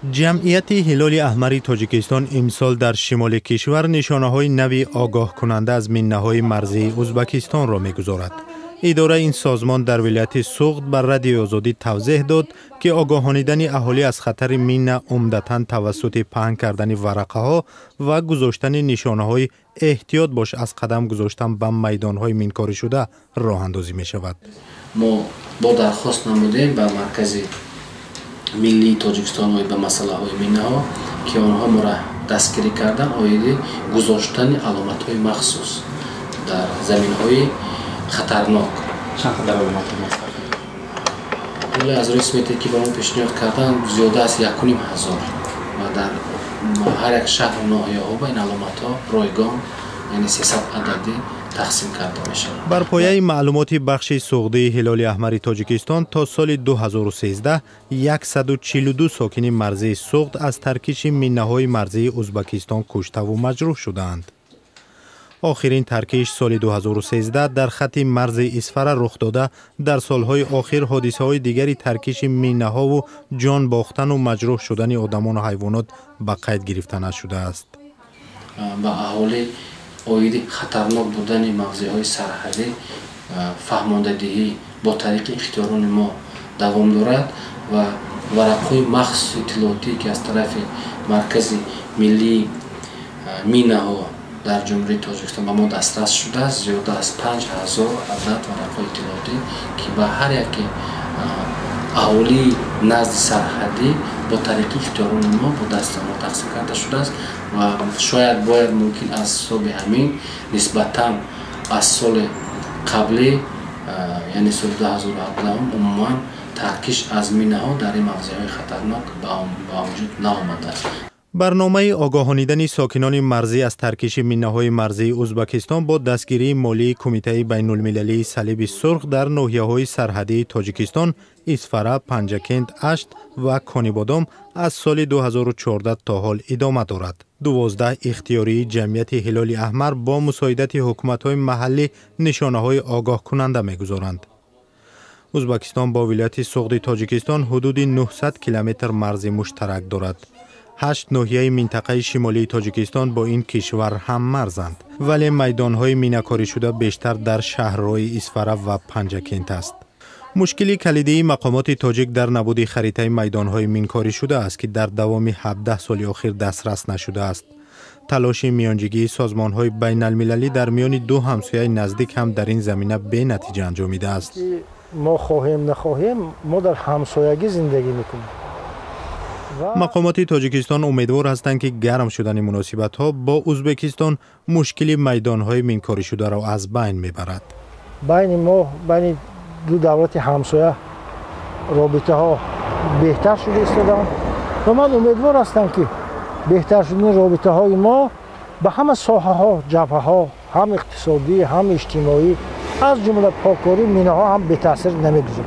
جمعیت هلال احمر تاجیکستان امسال در شمال کشور نشانه‌های نوی آگاه کننده از منه‌های مرزی ازبکستان را می‌گذارد. اداره این سازمان در ولایت سوغد بر رادیو آزادی توضیح داد که آگاهانیدن اهالی از خطر مین عمدتاً توسط پهن کردن ورقه‌ها و گذاشتن نشانه‌های احتیاط باش از قدم گذاشتن به میدان‌های مینکاری شده راه اندازی می‌شود. ما با درخواست نمودیم به مرکز ملی تاجیکستان و به مسئله های مینه ها که آنها ما را دستگیری کردن آیده گذاشتن علامت های مخصوص در زمین های خطرناک. چند خطر علامت ولی از رسمیتی که به ما پیشنهاد کردن زیاده از 1,500 و در هر یک شهر و ناحیه ها با این علامت ها رایگان یعنی 300 عددی تقسیم کرده میشه. بر پایه معلومات بخش سوغدی هلال احمر تاجیکستان تا سال 2013 142 ساکن مرزی سوغد از ترکش مینه‌های مرزی ازبکستان کشته و مجروح شدند. آخرین ترکش سال 2013 در خط مرز اسفره رخ داده. در سالهای آخر حادثه‌های دیگری ترکش مینه‌ها و جان باختن و مجروح شدن آدمان و حیوانات به قید گرفته نشده است. با اهالی آیده خطرناک بودن مغزی‌های سرحدی فهماندهی با طریق اختیاران ما دوام دارد و ورق‌های مخصوص اطلاعاتی که از طرف مرکز ملی مینه‌ها در جمهوری تاجیکستان به ما دسترس شده است. زیاده از 5,000 عدد ورق‌های اطلاعاتی که به هر یک اهالی نزد سرحدی با طریق اختیاران ما با دست ما تقسیم کرده شده است و شاید باید ممکن از حساب همین نسبتاً از سال قبلی یعنی سال 2017 عموما ترکش از مینه‌ها در این مغزی‌های خطرناک به وجود نآمده است. برنامه آگاهانیدن ساکنان مرزی از ترکش مینه‌های مرزی ازبکستان با دستگیری مالی کمیته بین المللی صلیب سرخ در ناحیه‌های سرحدی تاجیکستان، اسفره، پنجکند، اشت و کانیبادام از سال 2014 تا حال ادامه دارد. 12 اختیاری جمعیت هلال احمر با مساعدت حکومت‌های محلی نشانه‌های آگاه کننده می‌گذارند. ازبکستان با ولایت سوغد تاجیکستان حدود 900 کیلومتر مرز مشترک دارد. 8 ناحیه منطقه شمالی تاجیکستان با این کشور هم مرزند، ولی میدان‌های مینه‌کاری شده بیشتر در شهرهای اسفره و پنجکند است. مشکلی کلیدی مقامات تاجیک در نبود خریطه میدان‌های مینکاری شده است که در دوام 17 سال اخیر دسترس نشده است. تلاش میانجیگی سازمان‌های بین المللی در میان دو همسایه نزدیک هم در این زمینه به نتیجه انجامیده است. ما خواهیم نخواهیم ما در همسایگی زندگی میکنیم. مقامات تاجیکستان امیدوار هستند که گرم شدن مناسبت‌ها با ازبکستان مشکل میدان‌های مینکاری شده را از بین میبرد. بین ما بین دو دولت همسایه رابطه ها بهتر شده ایستادند و من امیدوار هستم که بهتر شدن رابطه های ما به همه ساحه ها، جبهه ها، هم اقتصادی هم اجتماعی از جمله پاککاری مینه ها هم به تاثیر نمیگذارد.